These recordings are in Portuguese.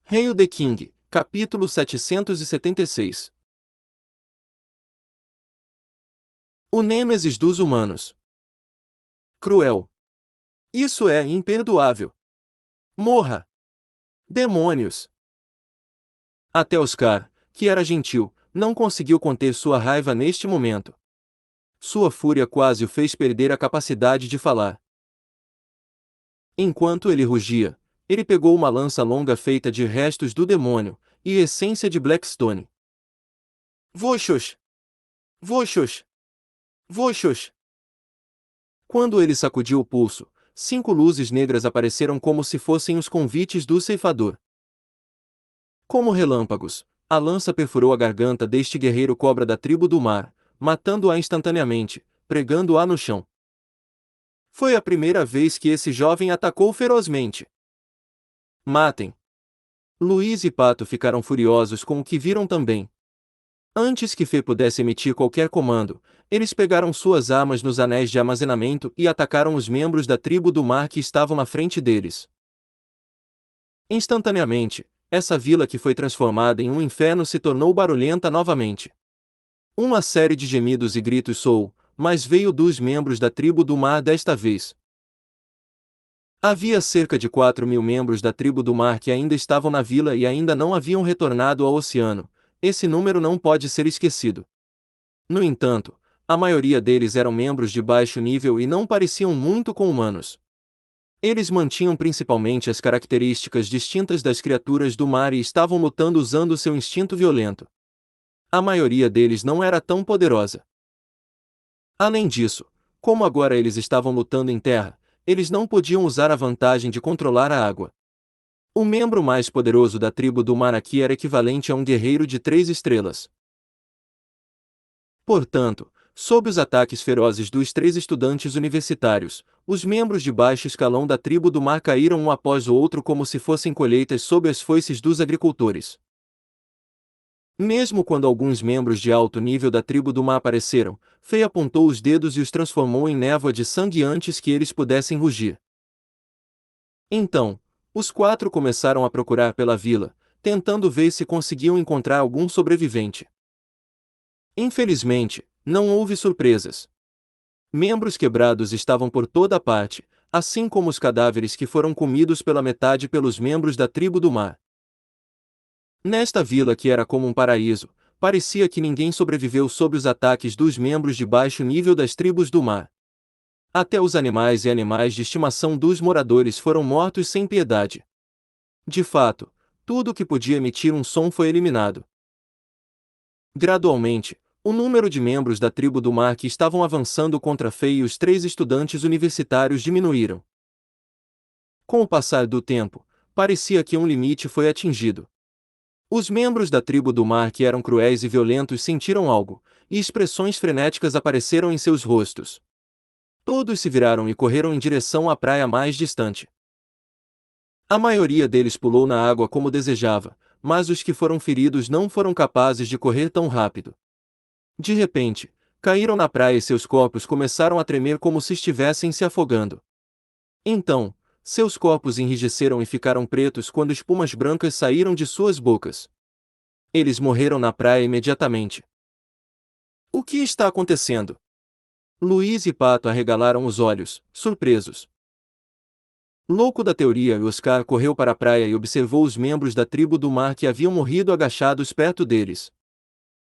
Hail the King, capítulo 776. O Nêmesis dos humanos. Cruel. Isso é imperdoável. Morra! Demônios! Até Oscar, que era gentil, não conseguiu conter sua raiva neste momento. Sua fúria quase o fez perder a capacidade de falar. Enquanto ele rugia, ele pegou uma lança longa feita de restos do demônio, e essência de Blackstone. Voxos! Voxos! Voxos! Quando ele sacudiu o pulso, 5 luzes negras apareceram como se fossem os convites do ceifador. Como relâmpagos, a lança perfurou a garganta deste guerreiro cobra da tribo do mar, matando-a instantaneamente, pregando-a no chão. Foi a primeira vez que esse jovem atacou ferozmente. Matem! Luiz e Pato ficaram furiosos com o que viram também. Antes que Fê pudesse emitir qualquer comando, eles pegaram suas armas nos anéis de armazenamento e atacaram os membros da tribo do mar que estavam na frente deles. Instantaneamente, essa vila que foi transformada em um inferno se tornou barulhenta novamente. Uma série de gemidos e gritos soou, mas veio dos membros da tribo do mar desta vez. Havia cerca de 4.000 membros da tribo do mar que ainda estavam na vila e ainda não haviam retornado ao oceano. Esse número não pode ser esquecido. No entanto, a maioria deles eram membros de baixo nível e não pareciam muito com humanos. Eles mantinham principalmente as características distintas das criaturas do mar e estavam lutando usando seu instinto violento. A maioria deles não era tão poderosa. Além disso, como agora eles estavam lutando em terra, eles não podiam usar a vantagem de controlar a água. O membro mais poderoso da tribo do mar aqui era equivalente a um guerreiro de 3 estrelas. Portanto, sob os ataques ferozes dos 3 estudantes universitários, os membros de baixo escalão da tribo do mar caíram um após o outro como se fossem colheitas sob as foices dos agricultores. Mesmo quando alguns membros de alto nível da tribo do mar apareceram, Fei apontou os dedos e os transformou em névoa de sangue antes que eles pudessem rugir. Então, os 4 começaram a procurar pela vila, tentando ver se conseguiam encontrar algum sobrevivente. Infelizmente, não houve surpresas. Membros quebrados estavam por toda parte, assim como os cadáveres que foram comidos pela metade pelos membros da tribo do mar. Nesta vila que era como um paraíso, parecia que ninguém sobreviveu sob os ataques dos membros de baixo nível das tribos do mar. Até os animais e animais de estimação dos moradores foram mortos sem piedade. De fato, tudo que podia emitir um som foi eliminado. Gradualmente, o número de membros da tribo do mar que estavam avançando contra Fei e os 3 estudantes universitários diminuíram. Com o passar do tempo, parecia que um limite foi atingido. Os membros da tribo do mar que eram cruéis e violentos sentiram algo, e expressões frenéticas apareceram em seus rostos. Todos se viraram e correram em direção à praia mais distante. A maioria deles pulou na água como desejava, mas os que foram feridos não foram capazes de correr tão rápido. De repente, caíram na praia e seus corpos começaram a tremer como se estivessem se afogando. Então, seus corpos enrijeceram e ficaram pretos quando espumas brancas saíram de suas bocas. Eles morreram na praia imediatamente. O que está acontecendo? Luiz e Pato arregalaram os olhos, surpresos. Louco da teoria, Oscar correu para a praia e observou os membros da tribo do mar que haviam morrido agachados perto deles.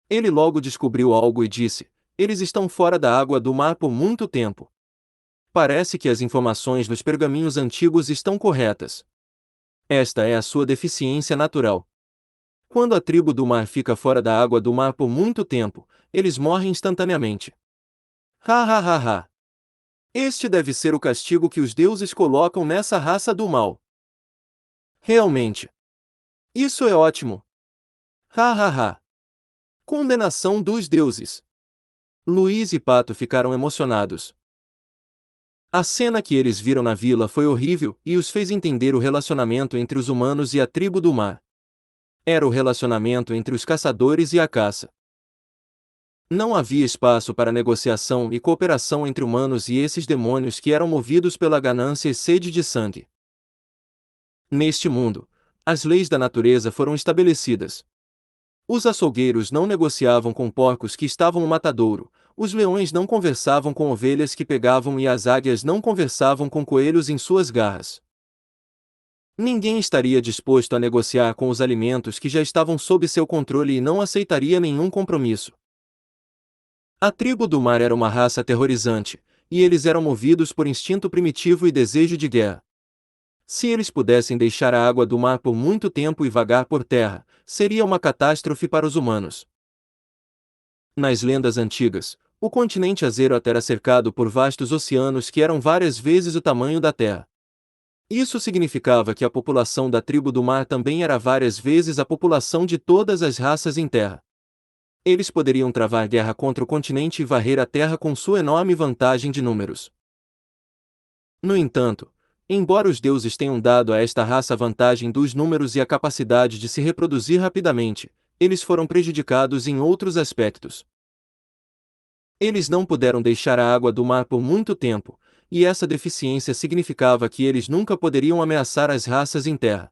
Ele logo descobriu algo e disse: eles estão fora da água do mar por muito tempo. Parece que as informações nos pergaminhos antigos estão corretas. Esta é a sua deficiência natural. Quando a tribo do mar fica fora da água do mar por muito tempo, eles morrem instantaneamente. Ha ha ha ha! Este deve ser o castigo que os deuses colocam nessa raça do mal. Realmente. Isso é ótimo. Ha ha ha! Condenação dos deuses. Luiz e Pato ficaram emocionados. A cena que eles viram na vila foi horrível e os fez entender o relacionamento entre os humanos e a tribo do mar. Era o relacionamento entre os caçadores e a caça. Não havia espaço para negociação e cooperação entre humanos e esses demônios que eram movidos pela ganância e sede de sangue. Neste mundo, As leis da natureza foram estabelecidas. Os açougueiros não negociavam com porcos que estavam no matadouro, os leões não conversavam com ovelhas que pegavam e as águias não conversavam com coelhos em suas garras. Ninguém estaria disposto a negociar com os alimentos que já estavam sob seu controle e não aceitaria nenhum compromisso. A tribo do mar era uma raça aterrorizante, e eles eram movidos por instinto primitivo e desejo de guerra. Se eles pudessem deixar a água do mar por muito tempo e vagar por terra, seria uma catástrofe para os humanos. Nas lendas antigas, o continente Azeroth era cercado por vastos oceanos que eram várias vezes o tamanho da Terra. Isso significava que a população da tribo do mar também era várias vezes a população de todas as raças em Terra. Eles poderiam travar guerra contra o continente e varrer a Terra com sua enorme vantagem de números. No entanto, embora os deuses tenham dado a esta raça a vantagem dos números e a capacidade de se reproduzir rapidamente, eles foram prejudicados em outros aspectos. Eles não puderam deixar a água do mar por muito tempo, e essa deficiência significava que eles nunca poderiam ameaçar as raças em terra.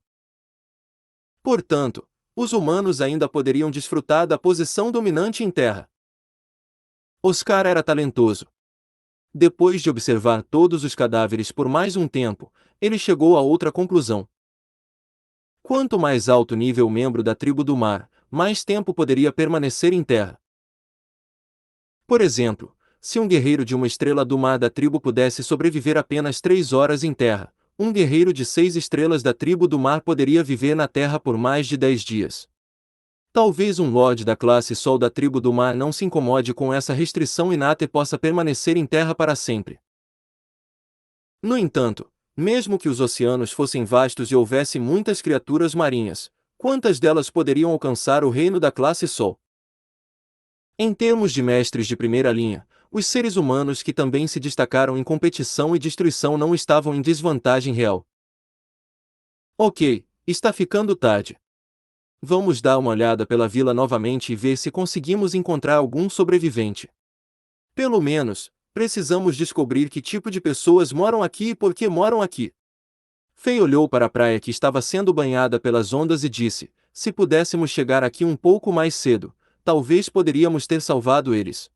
Portanto, os humanos ainda poderiam desfrutar da posição dominante em terra. Oscar era talentoso. Depois de observar todos os cadáveres por mais um tempo, ele chegou a outra conclusão. Quanto mais alto nível o membro da tribo do mar, mais tempo poderia permanecer em terra. Por exemplo, se um guerreiro de uma estrela do mar da tribo pudesse sobreviver apenas 3 horas em terra, um guerreiro de 6 estrelas da tribo do mar poderia viver na terra por mais de 10 dias. Talvez um lorde da classe Sol da tribo do mar não se incomode com essa restrição inata e possa permanecer em terra para sempre. No entanto, mesmo que os oceanos fossem vastos e houvesse muitas criaturas marinhas, quantas delas poderiam alcançar o reino da classe Sol? Em termos de mestres de primeira linha, os seres humanos que também se destacaram em competição e destruição não estavam em desvantagem real. Ok, está ficando tarde. Vamos dar uma olhada pela vila novamente e ver se conseguimos encontrar algum sobrevivente. Pelo menos, precisamos descobrir que tipo de pessoas moram aqui e por que moram aqui. Fei olhou para a praia que estava sendo banhada pelas ondas e disse: se pudéssemos chegar aqui um pouco mais cedo, talvez poderíamos ter salvado eles.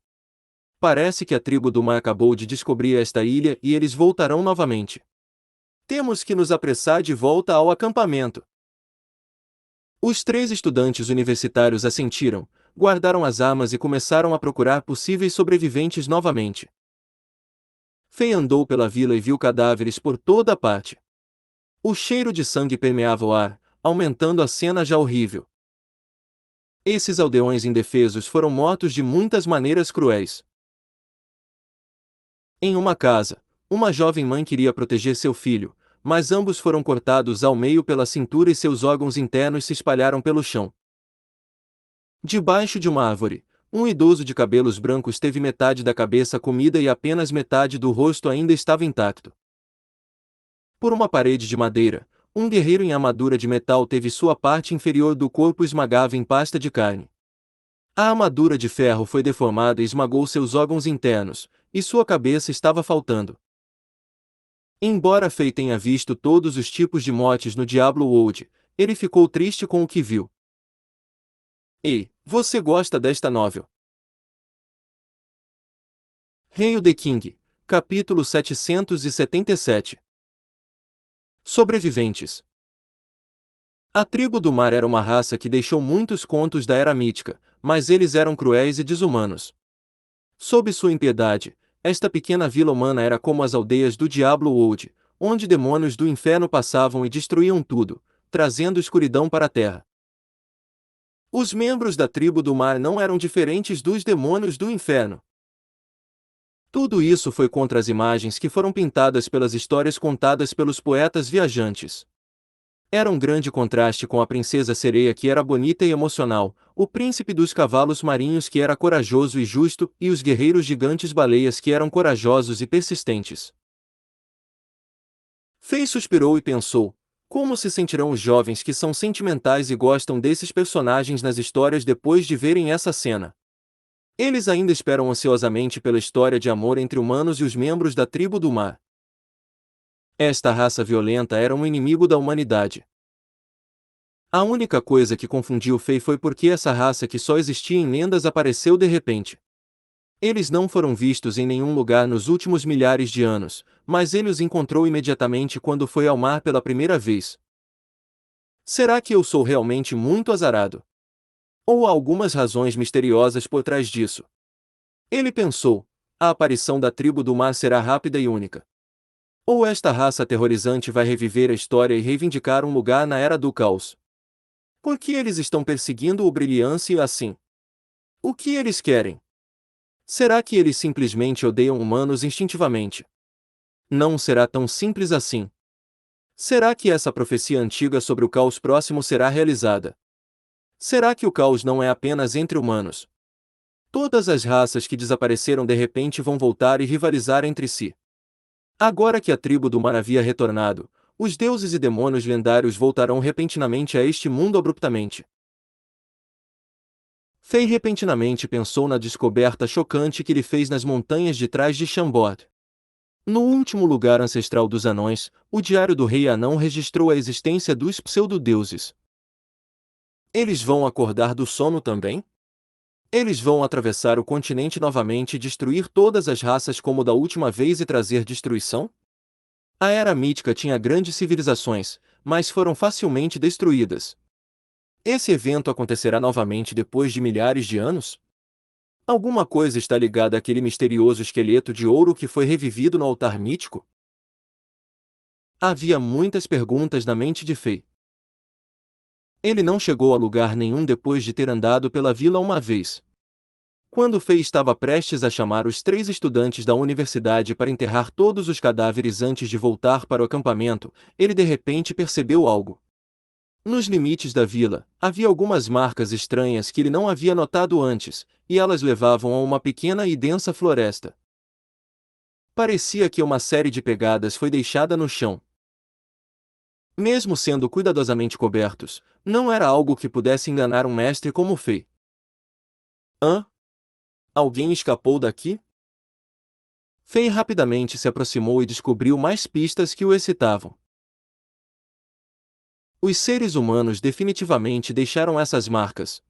Parece que a tribo do mar acabou de descobrir esta ilha e eles voltarão novamente. Temos que nos apressar de volta ao acampamento. Os 3 estudantes universitários assentiram, guardaram as armas e começaram a procurar possíveis sobreviventes novamente. Fei andou pela vila e viu cadáveres por toda a parte. O cheiro de sangue permeava o ar, aumentando a cena já horrível. Esses aldeões indefesos foram mortos de muitas maneiras cruéis. Em uma casa, uma jovem mãe queria proteger seu filho, mas ambos foram cortados ao meio pela cintura e seus órgãos internos se espalharam pelo chão. Debaixo de uma árvore, um idoso de cabelos brancos teve metade da cabeça comida e apenas metade do rosto ainda estava intacto. Por uma parede de madeira, um guerreiro em armadura de metal teve sua parte inferior do corpo esmagada em pasta de carne. A armadura de ferro foi deformada e esmagou seus órgãos internos, e sua cabeça estava faltando. Embora Fei tenha visto todos os tipos de mortes no Diablo World, ele ficou triste com o que viu. Ei, você gosta desta novel? Hail the King, capítulo 777. Sobreviventes. A tribo do mar era uma raça que deixou muitos contos da Era Mítica, mas eles eram cruéis e desumanos. Sob sua impiedade, esta pequena vila humana era como as aldeias do Diablo World, onde demônios do inferno passavam e destruíam tudo, trazendo escuridão para a terra. Os membros da tribo do mar não eram diferentes dos demônios do inferno. Tudo isso foi contra as imagens que foram pintadas pelas histórias contadas pelos poetas viajantes. Era um grande contraste com a princesa sereia que era bonita e emocional, o príncipe dos cavalos marinhos que era corajoso e justo, e os guerreiros gigantes baleias que eram corajosos e persistentes. Fei suspirou e pensou: como se sentirão os jovens que são sentimentais e gostam desses personagens nas histórias depois de verem essa cena? Eles ainda esperam ansiosamente pela história de amor entre humanos e os membros da tribo do mar. Esta raça violenta era um inimigo da humanidade. A única coisa que confundiu Fei foi porque essa raça que só existia em lendas apareceu de repente. Eles não foram vistos em nenhum lugar nos últimos milhares de anos, mas ele os encontrou imediatamente quando foi ao mar pela primeira vez. Será que eu sou realmente muito azarado? Ou há algumas razões misteriosas por trás disso? Ele pensou: a aparição da tribo do mar será rápida e única. Ou esta raça aterrorizante vai reviver a história e reivindicar um lugar na Era do Caos? Por que eles estão perseguindo o Brilhance assim? O que eles querem? Será que eles simplesmente odeiam humanos instintivamente? Não será tão simples assim. Será que essa profecia antiga sobre o caos próximo será realizada? Será que o caos não é apenas entre humanos? Todas as raças que desapareceram de repente vão voltar e rivalizar entre si. Agora que a tribo do mar havia retornado, os deuses e demônios lendários voltarão repentinamente a este mundo abruptamente. Fei repentinamente pensou na descoberta chocante que ele fez nas montanhas de trás de Chambord. No último lugar ancestral dos anões, o diário do rei anão registrou a existência dos pseudo-deuses. Eles vão acordar do sono também? Eles vão atravessar o continente novamente e destruir todas as raças como da última vez e trazer destruição? A Era Mítica tinha grandes civilizações, mas foram facilmente destruídas. Esse evento acontecerá novamente depois de milhares de anos? Alguma coisa está ligada àquele misterioso esqueleto de ouro que foi revivido no altar mítico? Havia muitas perguntas na mente de Fei. Ele não chegou a lugar nenhum depois de ter andado pela vila uma vez. Quando Fei estava prestes a chamar os 3 estudantes da universidade para enterrar todos os cadáveres antes de voltar para o acampamento, ele de repente percebeu algo. Nos limites da vila, havia algumas marcas estranhas que ele não havia notado antes, e elas levavam a uma pequena e densa floresta. Parecia que uma série de pegadas foi deixada no chão. Mesmo sendo cuidadosamente cobertos, não era algo que pudesse enganar um mestre como Fei. Hã? Alguém escapou daqui? Fei rapidamente se aproximou e descobriu mais pistas que o excitavam. Os seres humanos definitivamente deixaram essas marcas.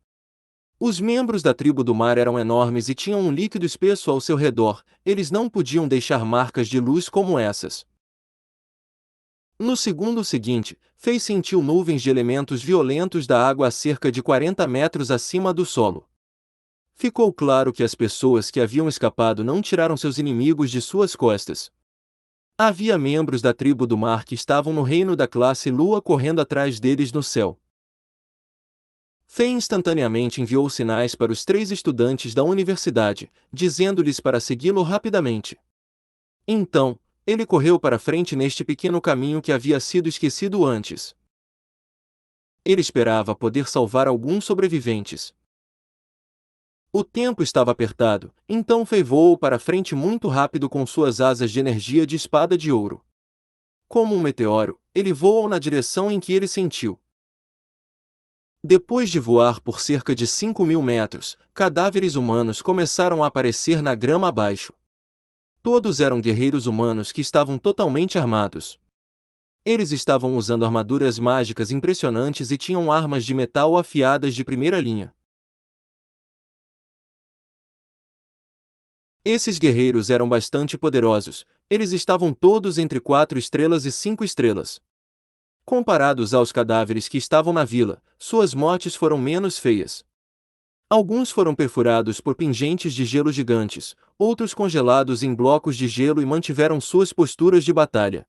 Os membros da tribo do mar eram enormes e tinham um líquido espesso ao seu redor, eles não podiam deixar marcas de luz como essas. No segundo seguinte, Fei sentiu nuvens de elementos violentos da água a cerca de 40 metros acima do solo. Ficou claro que as pessoas que haviam escapado não tiraram seus inimigos de suas costas. Havia membros da tribo do mar que estavam no reino da classe Lua correndo atrás deles no céu. Fei instantaneamente enviou sinais para os 3 estudantes da universidade, dizendo-lhes para segui-lo rapidamente. Então, ele correu para frente neste pequeno caminho que havia sido esquecido antes. Ele esperava poder salvar alguns sobreviventes. O tempo estava apertado, então Fei voou para frente muito rápido com suas asas de energia de espada de ouro. Como um meteoro, ele voou na direção em que ele sentiu. Depois de voar por cerca de 5.000 metros, cadáveres humanos começaram a aparecer na grama abaixo. Todos eram guerreiros humanos que estavam totalmente armados. Eles estavam usando armaduras mágicas impressionantes e tinham armas de metal afiadas de primeira linha. Esses guerreiros eram bastante poderosos, eles estavam todos entre 4 estrelas e 5 estrelas. Comparados aos cadáveres que estavam na vila, suas mortes foram menos feias. Alguns foram perfurados por pingentes de gelo gigantes, outros congelados em blocos de gelo e mantiveram suas posturas de batalha.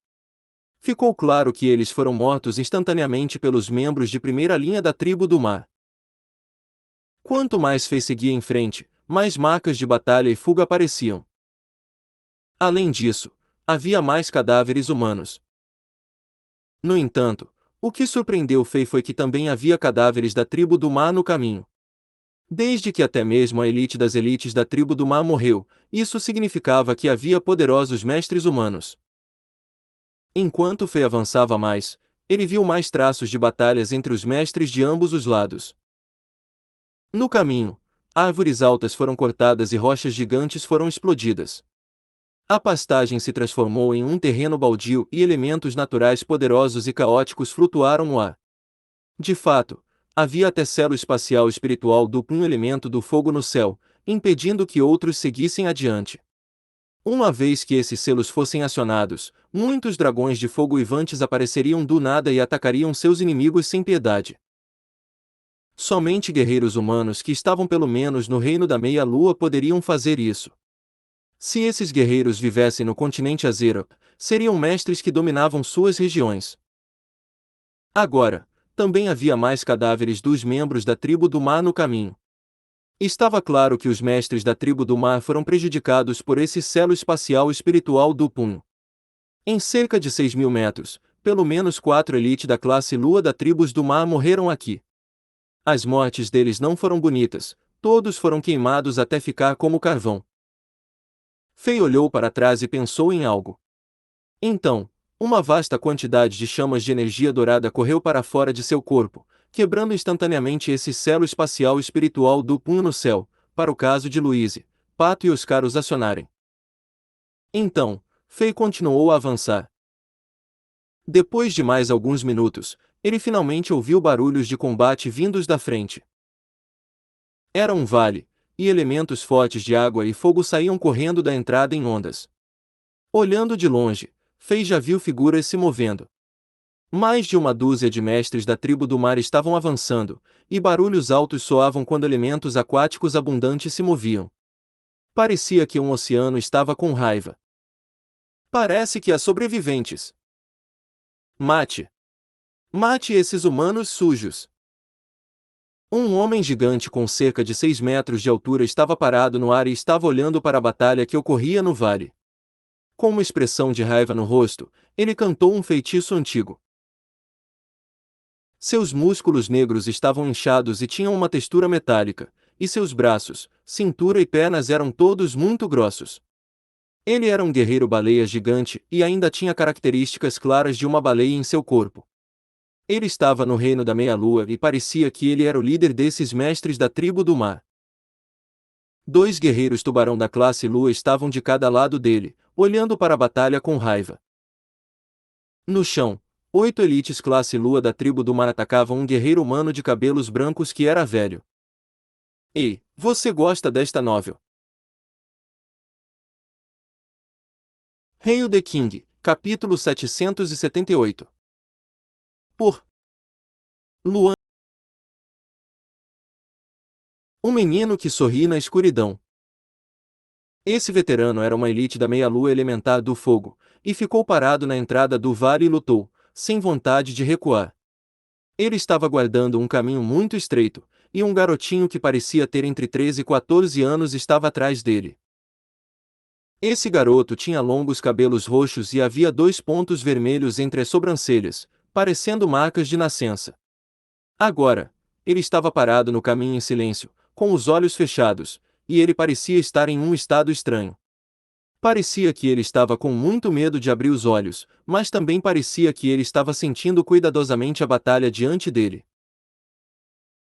Ficou claro que eles foram mortos instantaneamente pelos membros de primeira linha da tribo do mar. Quanto mais Fei seguia em frente, mais marcas de batalha e fuga apareciam. Além disso, havia mais cadáveres humanos. No entanto, o que surpreendeu Fei foi que também havia cadáveres da tribo do mar no caminho. Desde que até mesmo a elite das elites da tribo do mar morreu, isso significava que havia poderosos mestres humanos. Enquanto Fei avançava mais, ele viu mais traços de batalhas entre os mestres de ambos os lados. No caminho, árvores altas foram cortadas e rochas gigantes foram explodidas. A pastagem se transformou em um terreno baldio e elementos naturais poderosos e caóticos flutuaram no ar. De fato, havia até selo espacial espiritual duplo, um elemento do fogo no céu, impedindo que outros seguissem adiante. Uma vez que esses selos fossem acionados, muitos dragões de fogo uivantes apareceriam do nada e atacariam seus inimigos sem piedade. Somente guerreiros humanos que estavam pelo menos no reino da meia-lua poderiam fazer isso. Se esses guerreiros vivessem no continente Azeroth, seriam mestres que dominavam suas regiões. Agora, também havia mais cadáveres dos membros da tribo do mar no caminho. Estava claro que os mestres da tribo do mar foram prejudicados por esse selo espacial espiritual do punho. Em cerca de 6.000 metros, pelo menos 4 elite da classe Lua da tribos do mar morreram aqui. As mortes deles não foram bonitas, todos foram queimados até ficar como carvão. Fei olhou para trás e pensou em algo. Então, uma vasta quantidade de chamas de energia dourada correu para fora de seu corpo, quebrando instantaneamente esse selo espacial espiritual do punho no céu, para o caso de Louise, Pato e Oscar os acionarem. Então, Fei continuou a avançar. Depois de mais alguns minutos, ele finalmente ouviu barulhos de combate vindos da frente. Era um vale, e elementos fortes de água e fogo saíam correndo da entrada em ondas. Olhando de longe, Fei já viu figuras se movendo. Mais de uma dúzia de mestres da tribo do mar estavam avançando, e barulhos altos soavam quando elementos aquáticos abundantes se moviam. Parecia que um oceano estava com raiva. Parece que há sobreviventes. Mate! Mate esses humanos sujos! Um homem gigante com cerca de 6 metros de altura estava parado no ar e estava olhando para a batalha que ocorria no vale. Com uma expressão de raiva no rosto, ele cantou um feitiço antigo. Seus músculos negros estavam inchados e tinham uma textura metálica, e seus braços, cintura e pernas eram todos muito grossos. Ele era um guerreiro-baleia gigante e ainda tinha características claras de uma baleia em seu corpo. Ele estava no reino da meia-lua e parecia que ele era o líder desses mestres da tribo do mar. 2 guerreiros tubarão da classe lua estavam de cada lado dele, olhando para a batalha com raiva. No chão, 8 elites classe lua da tribo do mar atacavam um guerreiro humano de cabelos brancos que era velho. Ei, você gosta desta novel? Hail the King, capítulo 778. Por Luan. Um menino que sorri na escuridão. Esse veterano era uma elite da meia-lua elementar do fogo, e ficou parado na entrada do vale e lutou, sem vontade de recuar. Ele estava guardando um caminho muito estreito, e um garotinho que parecia ter entre 13 e 14 anos estava atrás dele. Esse garoto tinha longos cabelos roxos e havia 2 pontos vermelhos entre as sobrancelhas, parecendo marcas de nascença. Agora, ele estava parado no caminho em silêncio, com os olhos fechados, e ele parecia estar em um estado estranho. Parecia que ele estava com muito medo de abrir os olhos, mas também parecia que ele estava sentindo cuidadosamente a batalha diante dele.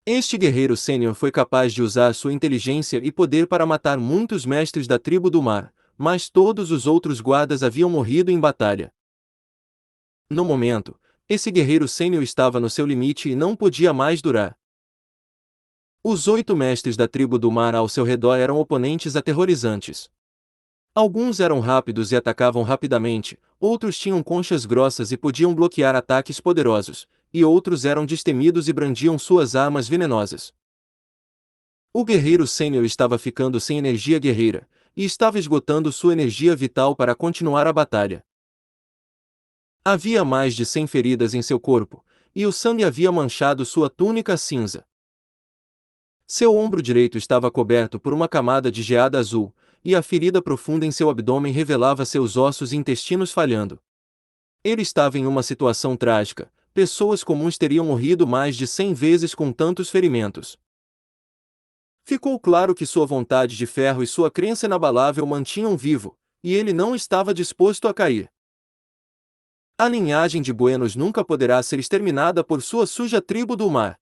Este guerreiro sênior foi capaz de usar sua inteligência e poder para matar muitos mestres da tribo do mar, mas todos os outros guardas haviam morrido em batalha. No momento, esse guerreiro sênior estava no seu limite e não podia mais durar. Os 8 mestres da tribo do mar ao seu redor eram oponentes aterrorizantes. Alguns eram rápidos e atacavam rapidamente, outros tinham conchas grossas e podiam bloquear ataques poderosos, e outros eram destemidos e brandiam suas armas venenosas. O guerreiro sênior estava ficando sem energia guerreira, e estava esgotando sua energia vital para continuar a batalha. Havia mais de 100 feridas em seu corpo, e o sangue havia manchado sua túnica cinza. Seu ombro direito estava coberto por uma camada de geada azul, e a ferida profunda em seu abdômen revelava seus ossos e intestinos falhando. Ele estava em uma situação trágica, pessoas comuns teriam morrido mais de 100 vezes com tantos ferimentos. Ficou claro que sua vontade de ferro e sua crença inabalável mantinham vivo, e ele não estava disposto a cair. A linhagem de Buenos nunca poderá ser exterminada por sua suja tribo do mar.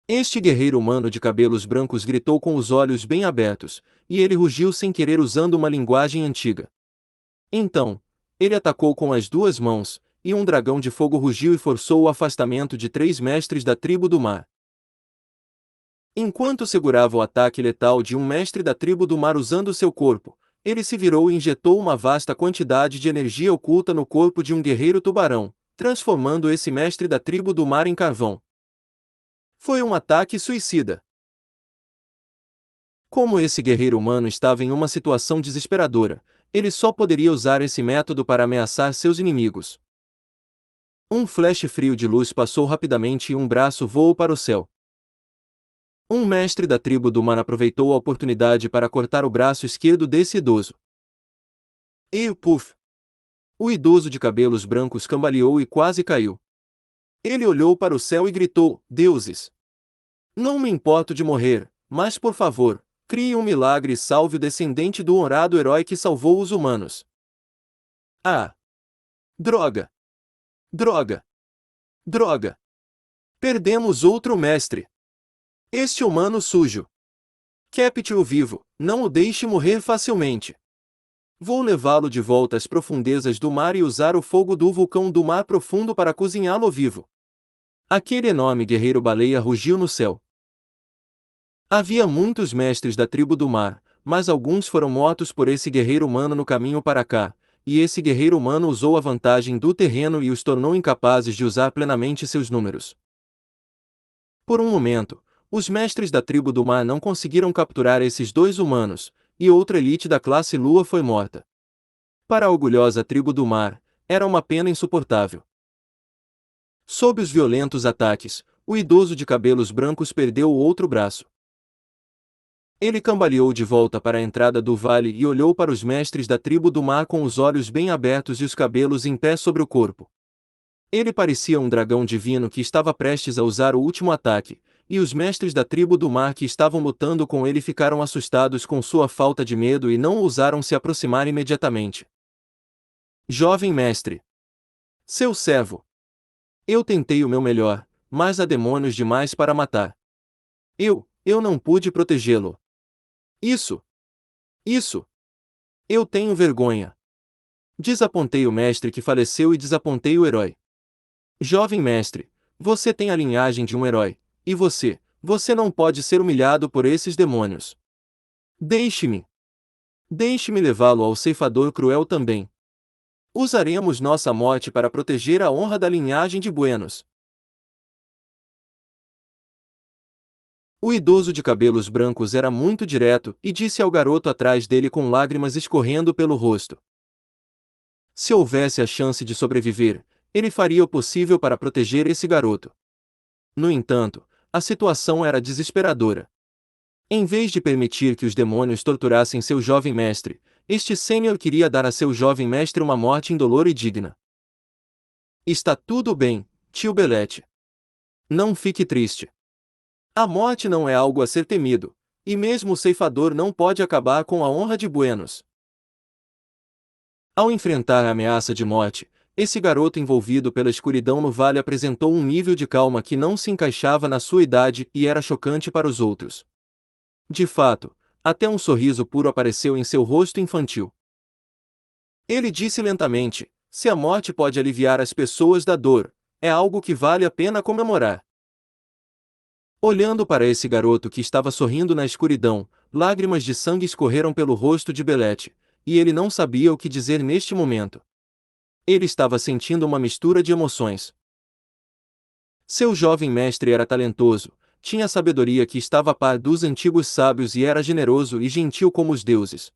Este guerreiro humano de cabelos brancos gritou com os olhos bem abertos, e ele rugiu sem querer usando uma linguagem antiga. Então, ele atacou com as 2 mãos, e um dragão de fogo rugiu e forçou o afastamento de 3 mestres da tribo do mar. Enquanto segurava o ataque letal de um mestre da tribo do mar usando seu corpo, ele se virou e injetou uma vasta quantidade de energia oculta no corpo de um guerreiro tubarão, transformando esse mestre da tribo do mar em carvão. Foi um ataque suicida. Como esse guerreiro humano estava em uma situação desesperadora, ele só poderia usar esse método para ameaçar seus inimigos. Um flash frio de luz passou rapidamente e um braço voou para o céu. Um mestre da tribo do mar aproveitou a oportunidade para cortar o braço esquerdo desse idoso. E puf! O idoso de cabelos brancos cambaleou e quase caiu. Ele olhou para o céu e gritou: Deuses! Não me importo de morrer, mas por favor, crie um milagre e salve o descendente do honrado herói que salvou os humanos. Ah! Droga! Droga! Droga! Perdemos outro mestre! Este humano sujo! Capture-o vivo, não o deixe morrer facilmente. Vou levá-lo de volta às profundezas do mar e usar o fogo do vulcão do mar profundo para cozinhá-lo vivo. Aquele enorme guerreiro baleia rugiu no céu. Havia muitos mestres da tribo do mar, mas alguns foram mortos por esse guerreiro humano no caminho para cá, e esse guerreiro humano usou a vantagem do terreno e os tornou incapazes de usar plenamente seus números. Por um momento, os mestres da tribo do mar não conseguiram capturar esses 2 humanos, e outra elite da classe Lua foi morta. Para a orgulhosa tribo do mar, era uma pena insuportável. Sob os violentos ataques, o idoso de cabelos brancos perdeu o outro braço. Ele cambaleou de volta para a entrada do vale e olhou para os mestres da tribo do mar com os olhos bem abertos e os cabelos em pé sobre o corpo. Ele parecia um dragão divino que estava prestes a usar o último ataque, e os mestres da tribo do mar que estavam lutando com ele ficaram assustados com sua falta de medo e não ousaram se aproximar imediatamente. Jovem mestre! Seu servo! Eu tentei o meu melhor, mas há demônios demais para matar. Eu não pude protegê-lo. Isso! Eu tenho vergonha. Desapontei o mestre que faleceu e desapontei o herói. Jovem mestre, você tem a linhagem de um herói, e você não pode ser humilhado por esses demônios. Deixe-me! Deixe-me levá-lo ao ceifador cruel também. Usaremos nossa morte para proteger a honra da linhagem de Buenos. O idoso de cabelos brancos era muito direto e disse ao garoto atrás dele com lágrimas escorrendo pelo rosto. Se houvesse a chance de sobreviver, ele faria o possível para proteger esse garoto. No entanto, a situação era desesperadora. Em vez de permitir que os demônios torturassem seu jovem mestre, este sênior queria dar a seu jovem mestre uma morte indolor e digna. Está tudo bem, tio Belete. Não fique triste. A morte não é algo a ser temido, e mesmo o ceifador não pode acabar com a honra de Buenos. Ao enfrentar a ameaça de morte, esse garoto envolvido pela escuridão no vale apresentou um nível de calma que não se encaixava na sua idade e era chocante para os outros. De fato, até um sorriso puro apareceu em seu rosto infantil. Ele disse lentamente: se a morte pode aliviar as pessoas da dor, é algo que vale a pena comemorar. Olhando para esse garoto que estava sorrindo na escuridão, lágrimas de sangue escorreram pelo rosto de Belete, e ele não sabia o que dizer neste momento. Ele estava sentindo uma mistura de emoções. Seu jovem mestre era talentoso, tinha sabedoria que estava a par dos antigos sábios e era generoso e gentil como os deuses.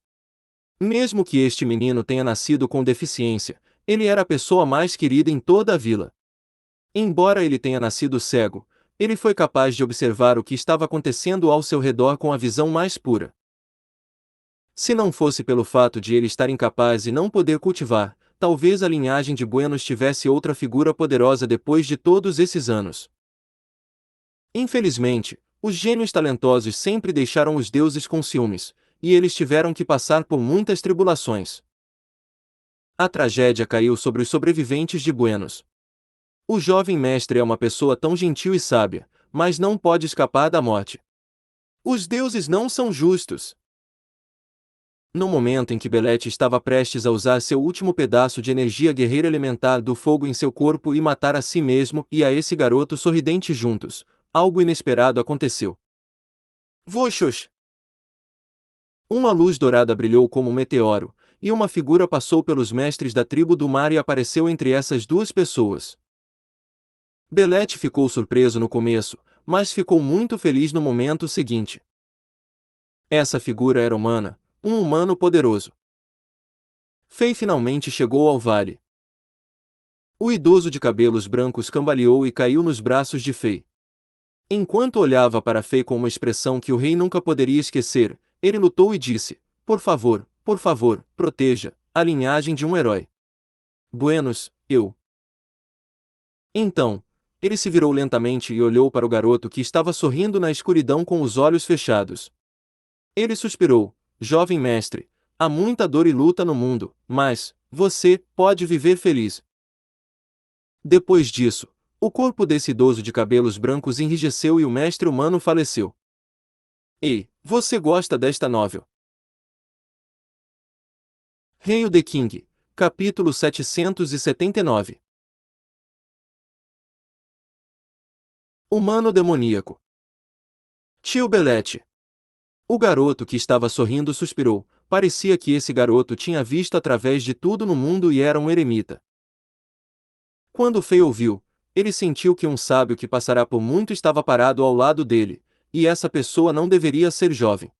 Mesmo que este menino tenha nascido com deficiência, ele era a pessoa mais querida em toda a vila. Embora ele tenha nascido cego, ele foi capaz de observar o que estava acontecendo ao seu redor com a visão mais pura. Se não fosse pelo fato de ele estar incapaz e não poder cultivar, talvez a linhagem de Buenos tivesse outra figura poderosa depois de todos esses anos. Infelizmente, os gênios talentosos sempre deixaram os deuses com ciúmes, e eles tiveram que passar por muitas tribulações. A tragédia caiu sobre os sobreviventes de Buenos. O jovem mestre é uma pessoa tão gentil e sábia, mas não pode escapar da morte. Os deuses não são justos. No momento em que Belete estava prestes a usar seu último pedaço de energia guerreira elementar do fogo em seu corpo e matar a si mesmo e a esse garoto sorridente juntos, algo inesperado aconteceu. Voxos! Uma luz dourada brilhou como um meteoro, e uma figura passou pelos mestres da tribo do mar e apareceu entre essas duas pessoas. Belete ficou surpreso no começo, mas ficou muito feliz no momento seguinte. Essa figura era humana, um humano poderoso. Fei finalmente chegou ao vale. O idoso de cabelos brancos cambaleou e caiu nos braços de Fei. Enquanto olhava para Fei com uma expressão que o rei nunca poderia esquecer, ele lutou e disse: por favor, proteja a linhagem de um herói. Buenos, eu. Então, ele se virou lentamente e olhou para o garoto que estava sorrindo na escuridão com os olhos fechados. Ele suspirou: jovem mestre, há muita dor e luta no mundo, mas você pode viver feliz. Depois disso, o corpo desse idoso de cabelos brancos enrijeceu e o mestre humano faleceu. Ei, você gosta desta novel? Hail the King, capítulo 779. Humano demoníaco. Tio Belete. O garoto que estava sorrindo suspirou. Parecia que esse garoto tinha visto através de tudo no mundo e era um eremita. Quando Fei ouviu, ele sentiu que um sábio que passará por muito estava parado ao lado dele, e essa pessoa não deveria ser jovem.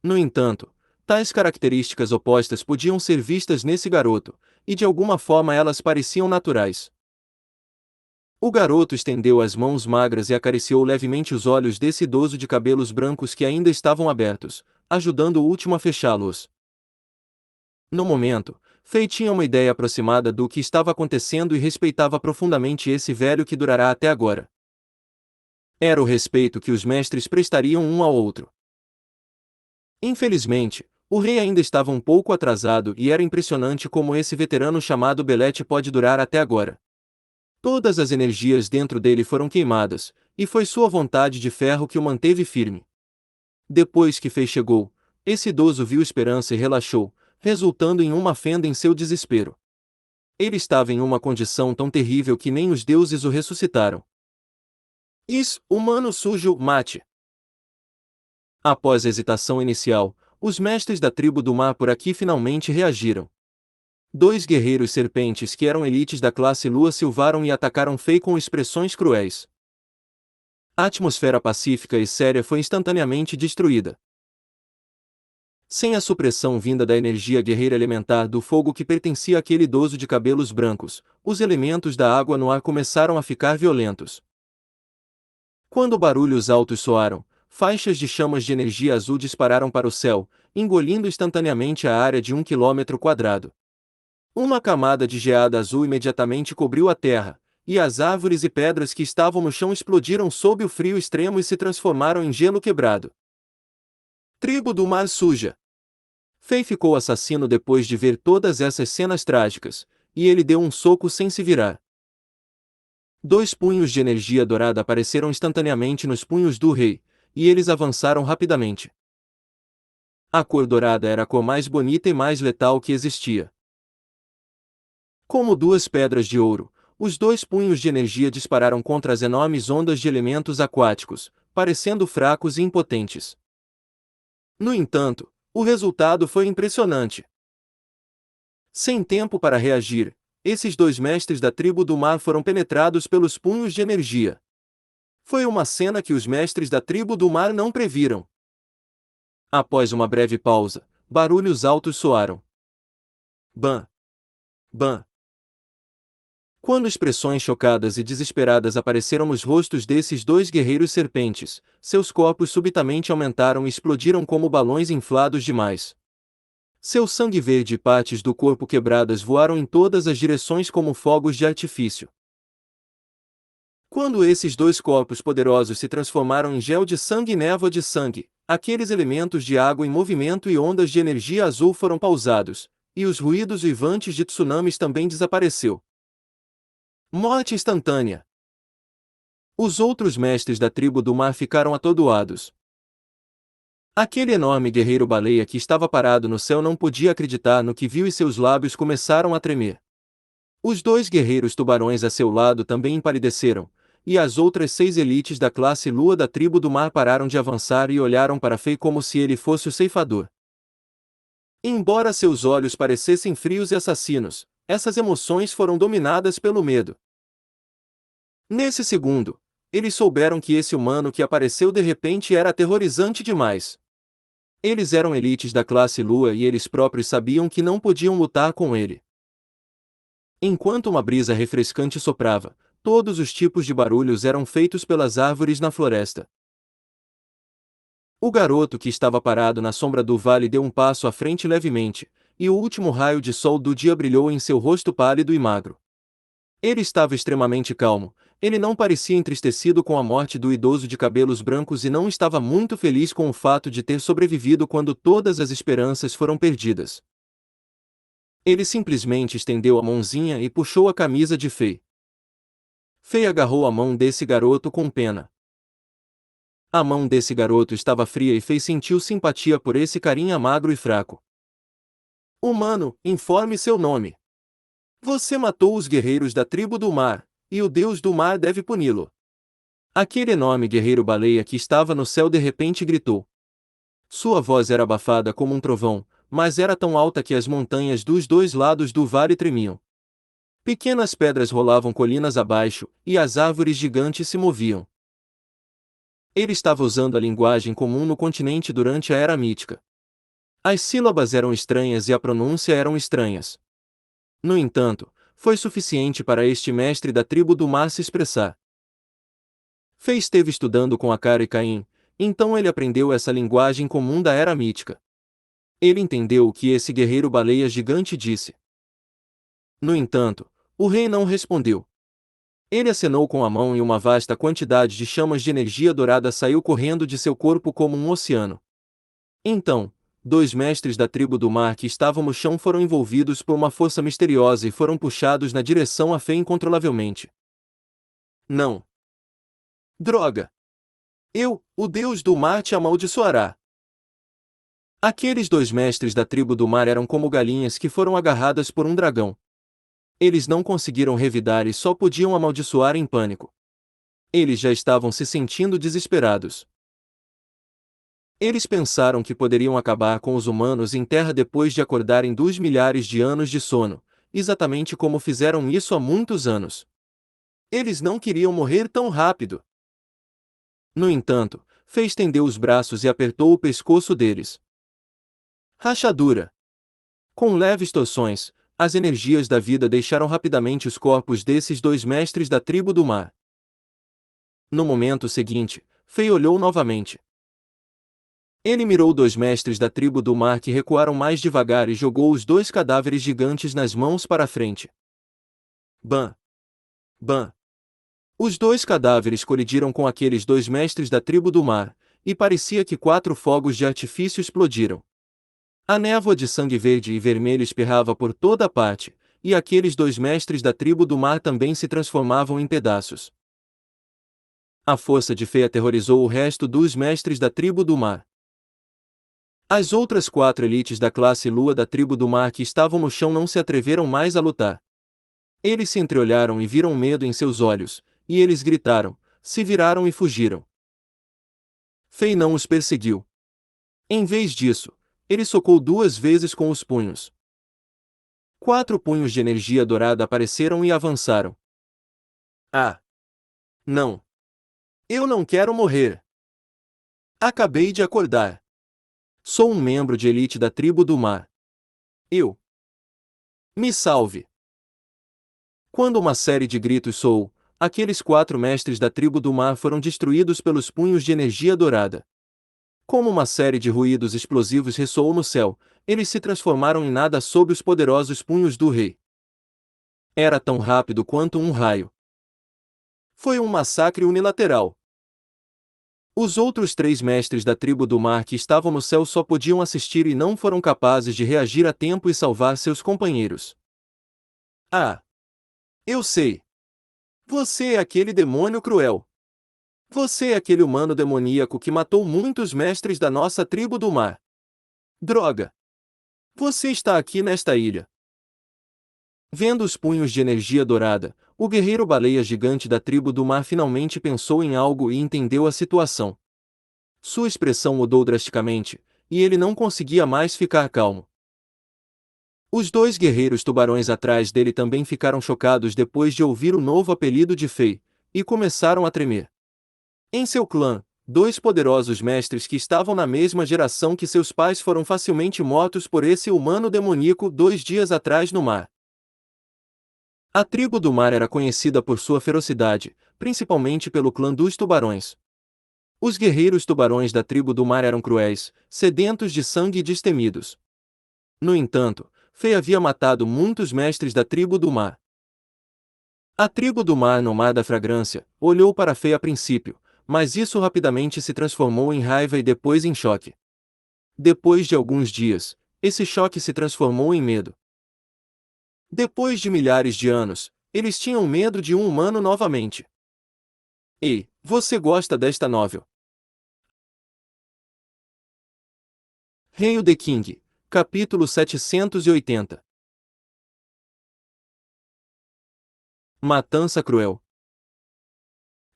No entanto, tais características opostas podiam ser vistas nesse garoto, e de alguma forma elas pareciam naturais. O garoto estendeu as mãos magras e acariciou levemente os olhos desse idoso de cabelos brancos que ainda estavam abertos, ajudando o último a fechá-los. No momento, Fei tinha uma ideia aproximada do que estava acontecendo e respeitava profundamente esse velho que durará até agora. Era o respeito que os mestres prestariam um ao outro. Infelizmente, o rei ainda estava um pouco atrasado e era impressionante como esse veterano chamado Belete pode durar até agora. Todas as energias dentro dele foram queimadas, e foi sua vontade de ferro que o manteve firme. Depois que Fei chegou, esse idoso viu esperança e relaxou, resultando em uma fenda em seu desespero. Ele estava em uma condição tão terrível que nem os deuses o ressuscitaram. Humano sujo, mate! Após a hesitação inicial, os mestres da tribo do mar por aqui finalmente reagiram. Dois guerreiros serpentes que eram elites da classe Lua silvaram e atacaram Fei com expressões cruéis. A atmosfera pacífica e séria foi instantaneamente destruída. Sem a supressão vinda da energia guerreira elementar do fogo que pertencia àquele idoso de cabelos brancos, os elementos da água no ar começaram a ficar violentos. Quando barulhos altos soaram, faixas de chamas de energia azul dispararam para o céu, engolindo instantaneamente a área de 1 km². Uma camada de geada azul imediatamente cobriu a terra, e as árvores e pedras que estavam no chão explodiram sob o frio extremo e se transformaram em gelo quebrado. Tribo do Mar Suja. Fei ficou assassino depois de ver todas essas cenas trágicas, e ele deu um soco sem se virar. Dois punhos de energia dourada apareceram instantaneamente nos punhos do rei, e eles avançaram rapidamente. A cor dourada era a cor mais bonita e mais letal que existia. Como duas pedras de ouro, os dois punhos de energia dispararam contra as enormes ondas de elementos aquáticos, parecendo fracos e impotentes. No entanto, o resultado foi impressionante. Sem tempo para reagir, esses dois mestres da tribo do mar foram penetrados pelos punhos de energia. Foi uma cena que os mestres da tribo do mar não previram. Após uma breve pausa, barulhos altos soaram. Bam! Bam! Quando expressões chocadas e desesperadas apareceram nos rostos desses dois guerreiros serpentes, seus corpos subitamente aumentaram e explodiram como balões inflados demais. Seu sangue verde e partes do corpo quebradas voaram em todas as direções como fogos de artifício. Quando esses dois corpos poderosos se transformaram em gel de sangue e névoa de sangue, aqueles elementos de água em movimento e ondas de energia azul foram pausados, e os ruídos vivantes de tsunamis também desapareceu. Morte instantânea. Os outros mestres da tribo do mar ficaram atordoados. Aquele enorme guerreiro-baleia que estava parado no céu não podia acreditar no que viu e seus lábios começaram a tremer. Os dois guerreiros tubarões a seu lado também empalideceram, e as outras 6 elites da classe Lua da tribo do mar pararam de avançar e olharam para Fei como se ele fosse o ceifador. Embora seus olhos parecessem frios e assassinos, essas emoções foram dominadas pelo medo. Nesse segundo, eles souberam que esse humano que apareceu de repente era aterrorizante demais. Eles eram elites da classe Lua e eles próprios sabiam que não podiam lutar com ele. Enquanto uma brisa refrescante soprava, todos os tipos de barulhos eram feitos pelas árvores na floresta. O garoto que estava parado na sombra do vale deu um passo à frente levemente, e o último raio de sol do dia brilhou em seu rosto pálido e magro. Ele estava extremamente calmo, ele não parecia entristecido com a morte do idoso de cabelos brancos e não estava muito feliz com o fato de ter sobrevivido quando todas as esperanças foram perdidas. Ele simplesmente estendeu a mãozinha e puxou a camisa de Fei. Fei agarrou a mão desse garoto com pena. A mão desse garoto estava fria e Fei sentiu simpatia por esse carinha magro e fraco. Humano, informe seu nome. Você matou os guerreiros da tribo do mar, e o deus do mar deve puni-lo. Aquele enorme guerreiro-baleia que estava no céu de repente gritou. Sua voz era abafada como um trovão, mas era tão alta que as montanhas dos dois lados do vale tremiam. Pequenas pedras rolavam colinas abaixo, e as árvores gigantes se moviam. Ele estava usando a linguagem comum no continente durante a Era Mítica. As sílabas eram estranhas e a pronúncia eram estranhas. No entanto, foi suficiente para este mestre da tribo do mar se expressar. Fei esteve estudando com Akar e Caim, então ele aprendeu essa linguagem comum da Era Mítica. Ele entendeu o que esse guerreiro-baleia gigante disse. No entanto, o rei não respondeu. Ele acenou com a mão e uma vasta quantidade de chamas de energia dourada saiu correndo de seu corpo como um oceano. Então, 2 mestres da tribo do mar que estavam no chão foram envolvidos por uma força misteriosa e foram puxados na direção a Fei incontrolavelmente. Não! Droga! O deus do mar te amaldiçoará! Aqueles 2 mestres da tribo do mar eram como galinhas que foram agarradas por um dragão. Eles não conseguiram revidar e só podiam amaldiçoar em pânico. Eles já estavam se sentindo desesperados. Eles pensaram que poderiam acabar com os humanos em terra depois de acordarem dos milhares de anos de sono, exatamente como fizeram isso há muitos anos. Eles não queriam morrer tão rápido. No entanto, Fei estendeu os braços e apertou o pescoço deles. Rachadura. Com leves torções, as energias da vida deixaram rapidamente os corpos desses 2 mestres da tribo do mar. No momento seguinte, Fei olhou novamente. Ele mirou 2 mestres da tribo do mar que recuaram mais devagar e jogou os 2 cadáveres gigantes nas mãos para a frente. Bam! Bam! Os 2 cadáveres colidiram com aqueles 2 mestres da tribo do mar, e parecia que 4 fogos de artifício explodiram. A névoa de sangue verde e vermelho espirrava por toda a parte, e aqueles 2 mestres da tribo do mar também se transformavam em pedaços. A força de Fei aterrorizou o resto dos mestres da tribo do mar. As outras 4 elites da classe Lua da tribo do mar que estavam no chão não se atreveram mais a lutar. Eles se entreolharam e viram medo em seus olhos, e eles gritaram, se viraram e fugiram. Fei não os perseguiu. Em vez disso, ele socou 2 vezes com os punhos. 4 punhos de energia dourada apareceram e avançaram. Ah! Não! Eu não quero morrer! Acabei de acordar. Sou um membro de elite da tribo do mar. Me salve! Quando uma série de gritos soou, aqueles 4 mestres da tribo do mar foram destruídos pelos punhos de energia dourada. Como uma série de ruídos explosivos ressoou no céu, eles se transformaram em nada sob os poderosos punhos do rei. Era tão rápido quanto um raio. Foi um massacre unilateral. Os outros 3 mestres da tribo do mar que estavam no céu só podiam assistir e não foram capazes de reagir a tempo e salvar seus companheiros. Ah! Eu sei! Você é aquele demônio cruel! Você é aquele humano demoníaco que matou muitos mestres da nossa tribo do mar. Droga! Você está aqui nesta ilha. Vendo os punhos de energia dourada, o guerreiro baleia gigante da tribo do mar finalmente pensou em algo e entendeu a situação. Sua expressão mudou drasticamente, e ele não conseguia mais ficar calmo. Os dois guerreiros tubarões atrás dele também ficaram chocados depois de ouvir o novo apelido de Fei, e começaram a tremer. Em seu clã, dois poderosos mestres que estavam na mesma geração que seus pais foram facilmente mortos por esse humano demoníaco 2 dias atrás no mar. A tribo do mar era conhecida por sua ferocidade, principalmente pelo clã dos tubarões. Os guerreiros tubarões da tribo do mar eram cruéis, sedentos de sangue e destemidos. No entanto, Fei havia matado muitos mestres da tribo do mar. A tribo do mar no Mar da Fragrância olhou para Fei a princípio, mas isso rapidamente se transformou em raiva e depois em choque. Depois de alguns dias, esse choque se transformou em medo. Depois de milhares de anos, eles tinham medo de um humano novamente. Ei, você gosta desta novel? Hail the King, capítulo 780. Matança cruel.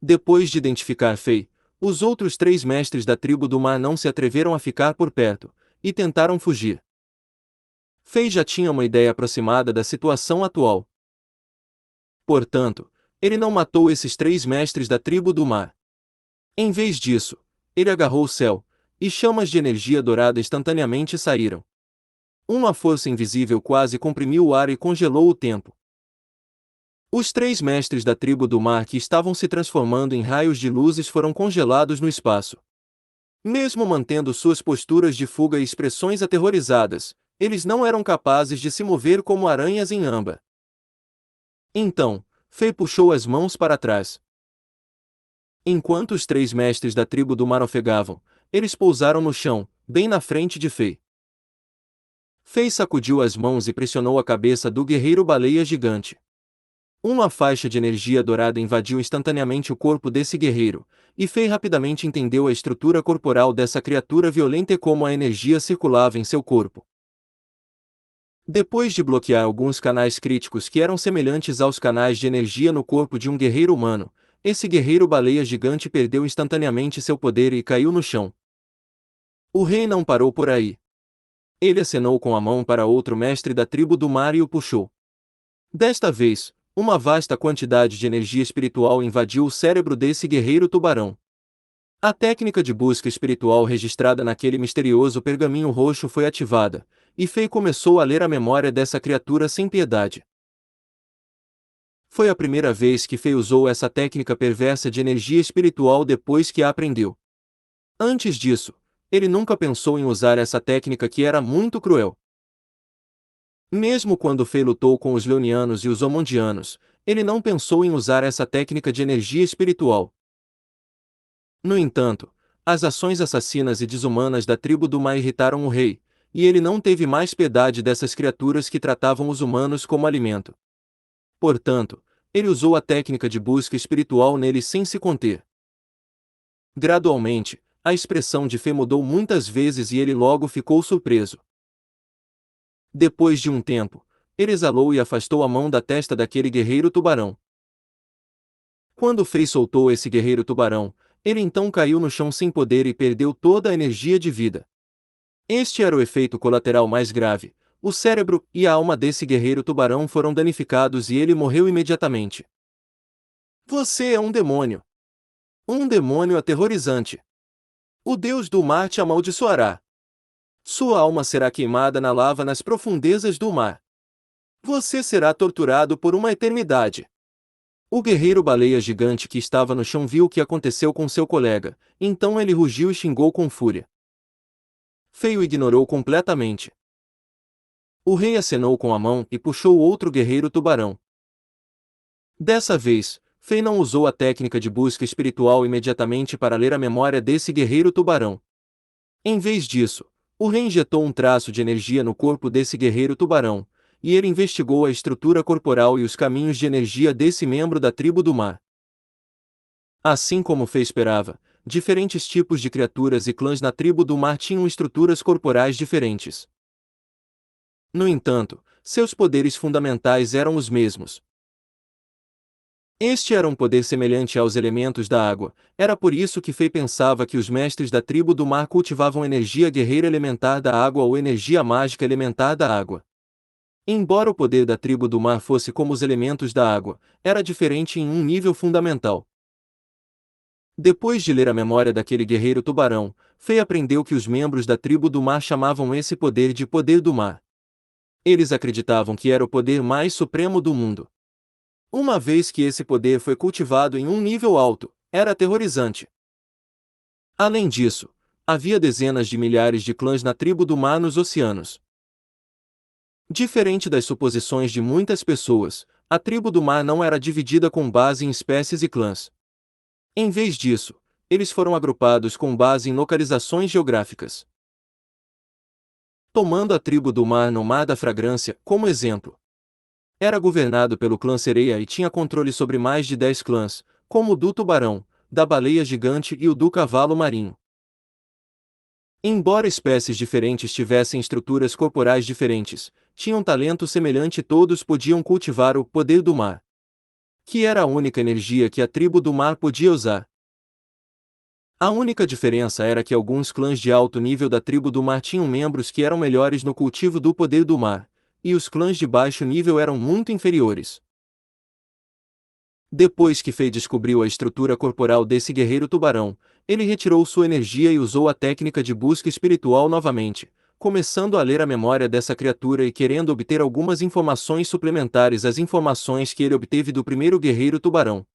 Depois de identificar Fei, os outros 3 mestres da tribo do mar não se atreveram a ficar por perto, e tentaram fugir. Fei já tinha uma ideia aproximada da situação atual. Portanto, ele não matou esses 3 mestres da tribo do mar. Em vez disso, ele agarrou o céu, e chamas de energia dourada instantaneamente saíram. Uma força invisível quase comprimiu o ar e congelou o tempo. Os 3 mestres da tribo do mar que estavam se transformando em raios de luzes foram congelados no espaço. Mesmo mantendo suas posturas de fuga e expressões aterrorizadas, eles não eram capazes de se mover como aranhas em âmbar. Então, Fei puxou as mãos para trás. Enquanto os 3 mestres da tribo do mar ofegavam, eles pousaram no chão, bem na frente de Fei. Fei sacudiu as mãos e pressionou a cabeça do guerreiro baleia gigante. Uma faixa de energia dourada invadiu instantaneamente o corpo desse guerreiro, e Fei rapidamente entendeu a estrutura corporal dessa criatura violenta e como a energia circulava em seu corpo. Depois de bloquear alguns canais críticos que eram semelhantes aos canais de energia no corpo de um guerreiro humano, esse guerreiro baleia gigante perdeu instantaneamente seu poder e caiu no chão. O rei não parou por aí. Ele acenou com a mão para outro mestre da tribo do mar e o puxou. Desta vez, uma vasta quantidade de energia espiritual invadiu o cérebro desse guerreiro tubarão. A técnica de busca espiritual registrada naquele misterioso pergaminho roxo foi ativada, e Fei começou a ler a memória dessa criatura sem piedade. Foi a primeira vez que Fei usou essa técnica perversa de energia espiritual depois que a aprendeu. Antes disso, ele nunca pensou em usar essa técnica que era muito cruel. Mesmo quando Fei lutou com os Leonianos e os Omondianos, ele não pensou em usar essa técnica de energia espiritual. No entanto, as ações assassinas e desumanas da tribo do mar irritaram o rei, e ele não teve mais piedade dessas criaturas que tratavam os humanos como alimento. Portanto, ele usou a técnica de busca espiritual neles sem se conter. Gradualmente, a expressão de Fei mudou muitas vezes e ele logo ficou surpreso. Depois de um tempo, ele exalou e afastou a mão da testa daquele guerreiro tubarão. Quando Fei soltou esse guerreiro tubarão, ele então caiu no chão sem poder e perdeu toda a energia de vida. Este era o efeito colateral mais grave. O cérebro e a alma desse guerreiro tubarão foram danificados e ele morreu imediatamente. Você é um demônio. Um demônio aterrorizante. O Deus do mar te amaldiçoará. Sua alma será queimada na lava nas profundezas do mar. Você será torturado por uma eternidade. O guerreiro baleia gigante que estava no chão viu o que aconteceu com seu colega, então ele rugiu e xingou com fúria. Fei o ignorou completamente. O rei acenou com a mão e puxou outro guerreiro tubarão. Dessa vez, Fei não usou a técnica de busca espiritual imediatamente para ler a memória desse guerreiro tubarão. Em vez disso, o rei injetou um traço de energia no corpo desse guerreiro tubarão, e ele investigou a estrutura corporal e os caminhos de energia desse membro da tribo do mar. Assim como Fei esperava, diferentes tipos de criaturas e clãs na tribo do mar tinham estruturas corporais diferentes. No entanto, seus poderes fundamentais eram os mesmos. Este era um poder semelhante aos elementos da água, era por isso que Fei pensava que os mestres da tribo do mar cultivavam energia guerreira elementar da água ou energia mágica elementar da água. Embora o poder da tribo do mar fosse como os elementos da água, era diferente em um nível fundamental. Depois de ler a memória daquele guerreiro tubarão, Fei aprendeu que os membros da tribo do mar chamavam esse poder de poder do mar. Eles acreditavam que era o poder mais supremo do mundo. Uma vez que esse poder foi cultivado em um nível alto, era aterrorizante. Além disso, havia dezenas de milhares de clãs na tribo do mar nos oceanos. Diferente das suposições de muitas pessoas, a tribo do mar não era dividida com base em espécies e clãs. Em vez disso, eles foram agrupados com base em localizações geográficas. Tomando a tribo do mar no Mar da Fragrância como exemplo. Era governado pelo clã Sereia e tinha controle sobre mais de 10 clãs, como o do tubarão, da baleia gigante e o do cavalo marinho. Embora espécies diferentes tivessem estruturas corporais diferentes, tinham talento semelhante e todos podiam cultivar o poder do mar, que era a única energia que a tribo do mar podia usar. A única diferença era que alguns clãs de alto nível da tribo do mar tinham membros que eram melhores no cultivo do poder do mar, e os clãs de baixo nível eram muito inferiores. Depois que Fei descobriu a estrutura corporal desse guerreiro tubarão, ele retirou sua energia e usou a técnica de busca espiritual novamente, começando a ler a memória dessa criatura e querendo obter algumas informações suplementares às informações que ele obteve do primeiro guerreiro tubarão.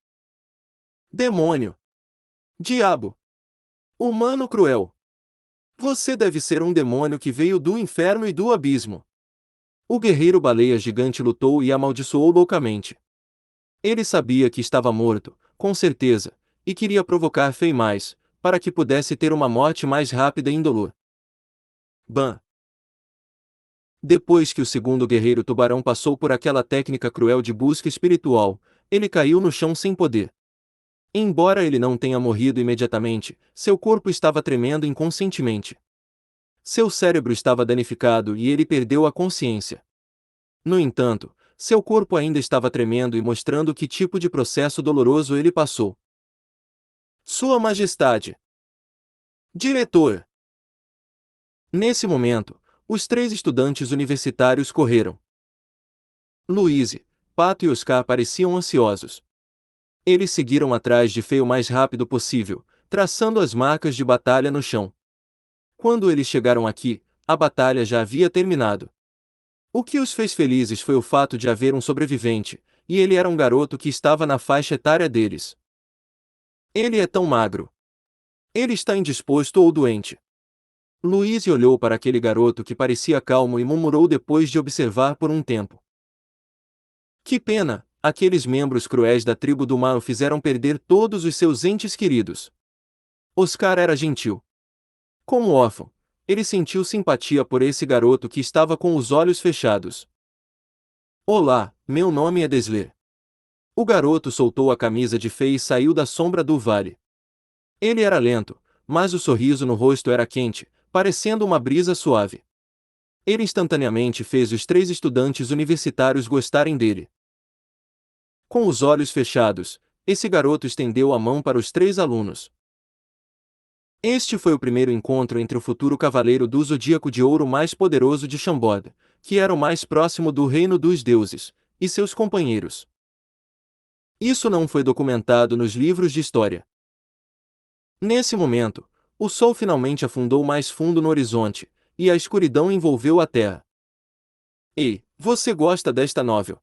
Demônio! Diabo! Humano cruel! Você deve ser um demônio que veio do inferno e do abismo. O guerreiro baleia gigante lutou e amaldiçoou loucamente. Ele sabia que estava morto, com certeza, e queria provocar Fei mais, para que pudesse ter uma morte mais rápida e indolor. Ban! Depois que o segundo guerreiro tubarão passou por aquela técnica cruel de busca espiritual, ele caiu no chão sem poder. Embora ele não tenha morrido imediatamente, seu corpo estava tremendo inconscientemente. Seu cérebro estava danificado e ele perdeu a consciência. No entanto, seu corpo ainda estava tremendo e mostrando que tipo de processo doloroso ele passou. Sua Majestade! Diretor! Nesse momento, os 3 estudantes universitários correram. Louise, Pato e Oscar pareciam ansiosos. Eles seguiram atrás de Fei o mais rápido possível, traçando as marcas de batalha no chão. Quando eles chegaram aqui, a batalha já havia terminado. O que os fez felizes foi o fato de haver um sobrevivente, e ele era um garoto que estava na faixa etária deles. Ele é tão magro. Ele está indisposto ou doente. Louise olhou para aquele garoto que parecia calmo e murmurou depois de observar por um tempo. Que pena, aqueles membros cruéis da tribo do mar o fizeram perder todos os seus entes queridos. Oscar era gentil. Como órfão, ele sentiu simpatia por esse garoto que estava com os olhos fechados. Olá, meu nome é Desler. O garoto soltou a camisa de Fei e saiu da sombra do vale. Ele era lento, mas o sorriso no rosto era quente, parecendo uma brisa suave. Ele instantaneamente fez os 3 estudantes universitários gostarem dele. Com os olhos fechados, esse garoto estendeu a mão para os 3 alunos. Este foi o primeiro encontro entre o futuro cavaleiro do Zodíaco de Ouro mais poderoso de Chambord, que era o mais próximo do reino dos deuses, e seus companheiros. Isso não foi documentado nos livros de história. Nesse momento, o sol finalmente afundou mais fundo no horizonte, e a escuridão envolveu a terra. Ei, você gosta desta novel?